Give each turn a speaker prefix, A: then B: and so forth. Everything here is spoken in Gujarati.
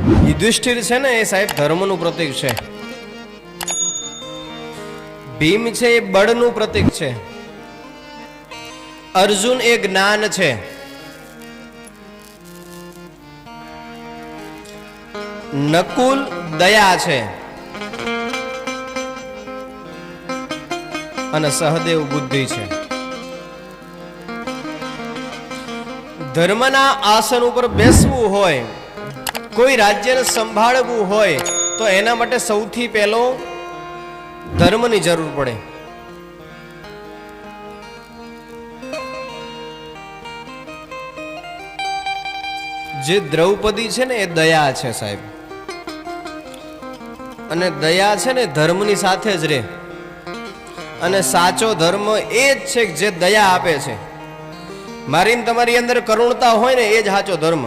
A: યુધિષ્ઠિર છે ને એ સાહેબ ધર્મનું પ્રતીક છે. ભીમ છે એ બળનું પ્રતીક છે. અર્જુન એ જ્ઞાન છે. નકુલ દયા છે અને સહદેવ બુદ્ધિ છે. ધર્મના આસન ઉપર બેસવું હોય, કોઈ રાજ્યને સંભાળવું હોય તો એના માટે સૌથી પહેલો ધર્મની જરૂર પડે. જે દ્રૌપદી છે ને એ દયા છે સાહેબ, અને દયા છે ને ધર્મની સાથે જ રહે. અને સાચો ધર્મ એ જ છે જે દયા આપે છે. મારી તમારી અંદર કરુણતા હોય ને એ જ સાચો ધર્મ.